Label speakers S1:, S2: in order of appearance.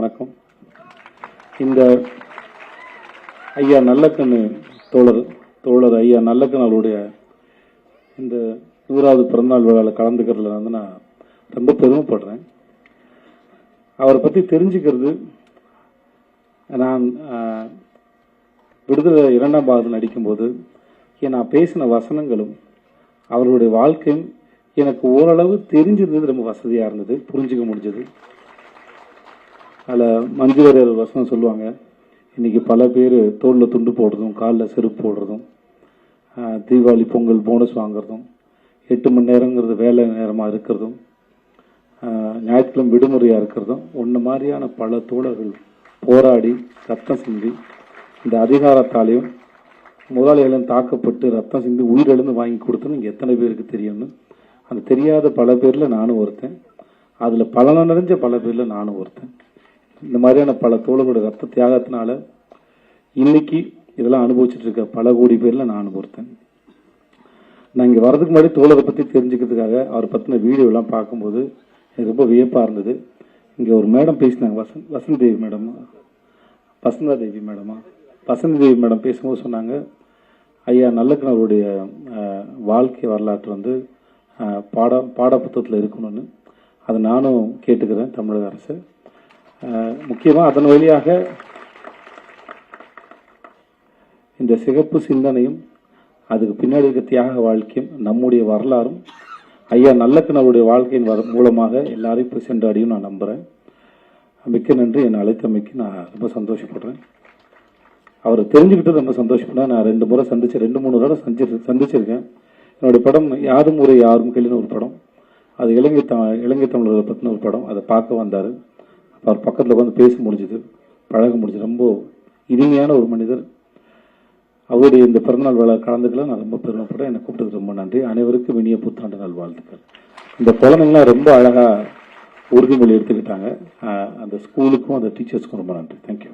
S1: வணக்கம். இந்த ஐயா நல்லக்கண்ணு தோழர் ஐயா நல்லக்கண்ணு அவருடைய இந்த 100வது பிறந்தநாள் விழாவில் கலந்துக்கிறதுல வந்து நான் ரொம்ப பெருமைப்படுறேன். அவரை பற்றி தெரிஞ்சுக்கிறது, நான் விடுதலை 2ஆம் பாகத்தில் நடிக்கும்போது நான் பேசின வசனங்களும் அவர்களுடைய வாழ்க்கையும் எனக்கு ஓரளவு தெரிஞ்சிருந்தது, ரொம்ப வசதியாக இருந்தது, புரிஞ்சுக்க முடிஞ்சது. அதில் மஞ்சு வாரியர் வசனம் சொல்லுவாங்க, இன்றைக்கி பல பேர் தோளில் துண்டு போடுறதும் காலில் செருப்பு போடுறதும் தீபாவளி பொங்கல் போனஸ் வாங்குறதும் 8 மணி நேரங்கிறது வேலை நேரமாக இருக்கிறதும் ஞாயிற்றுக்கிழமை விடுமுறையாக இருக்கிறதும் ஒன்று மாதிரியான பல தோழர்கள் போராடி ரத்தம் சிந்தி இந்த அதிகாரத்தாலையும் முதலாளிகளும் தாக்கப்பட்டு ரத்தம் சிந்தி உயிரிழந்து வாங்கி கொடுத்தோன்னு இங்கே எத்தனை பேருக்கு தெரியும்னு, அந்த தெரியாத பல பேரில் நானும் ஒருத்தன், அதில் பலனை நிறைஞ்ச பல பேரில் நானும் ஒருத்தன். இந்த மாதிரியான பல தோழர்களுடைய ரத்த தியாகத்தினால இன்னைக்கு இதெல்லாம் அனுபவிச்சுட்டு இருக்க பல கோடி பேரில் நானும் ஒருத்தன். நான் இங்கே வர்றதுக்கு முன்னாடி தோழரை பற்றி தெரிஞ்சுக்கிறதுக்காக அவரை பற்றின வீடியோலாம் பார்க்கும்போது எனக்கு ரொம்ப வியப்பாக இருந்தது. இங்கே ஒரு மேடம் பேசினாங்க, வசந்தி தேவி மேடம் பேசும்போது சொன்னாங்க, ஐயா நல்லக்கண்ணருடைய வாழ்க்கை வரலாற்று வந்து பாடப்புத்தகத்தில் இருக்கணும்னு. அதை நானும் கேட்டுக்கிறேன் தமிழக அரசு. முக்கியமாக அதன் வழியாக இந்த சிகப்பு சிந்தனையும் அதுக்கு பின்னாடி இருக்க தியாக வாழ்க்கையும் நம்முடைய வரலாறும் ஐயா நல்லக்கண்ணருடைய வாழ்க்கையின் மூலமாக எல்லாரையும் போய் சென்றடையும் நான் நம்புகிறேன். மிக்க நன்றி. என்னை அழைத்தமைக்கு நான் ரொம்ப சந்தோஷப்படுறேன். அவரை தெரிஞ்சுக்கிட்டு ரொம்ப சந்தோஷப்படுறேன். நான் 2 முறை சந்திச்சேன், 2-3 தடவை சந்திச்சிருக்கேன். என்னுடைய படம் யாரும் ஊரே யாரும் கேளுன்னு ஒரு படம், அது இலங்கை தமிழர்களை பற்றின ஒரு படம். அதை பார்க்க வந்தார். அவர் பக்கத்தில் உட்காந்து பேச முடிஞ்சுது, பழக முடிஞ்சது. ரொம்ப இனிமையான ஒரு மனிதர். அவருடைய இந்த பிறந்தநாள் விழா கலந்துக்கலாம் நான் ரொம்ப பெருமைப்படுறேன். என்னை கூப்பிட்டது ரொம்ப நன்றி. அனைவருக்கும் இனிய புத்தாண்டு நாள் வாழ்த்துக்கள். இந்த குழந்தைங்களாம் ரொம்ப அழகாக உறுதிமொழி எடுத்துக்கிட்டாங்க. அந்த ஸ்கூலுக்கும் அந்த டீச்சர்ஸ்க்கும் ரொம்ப நன்றி. தேங்க்யூ.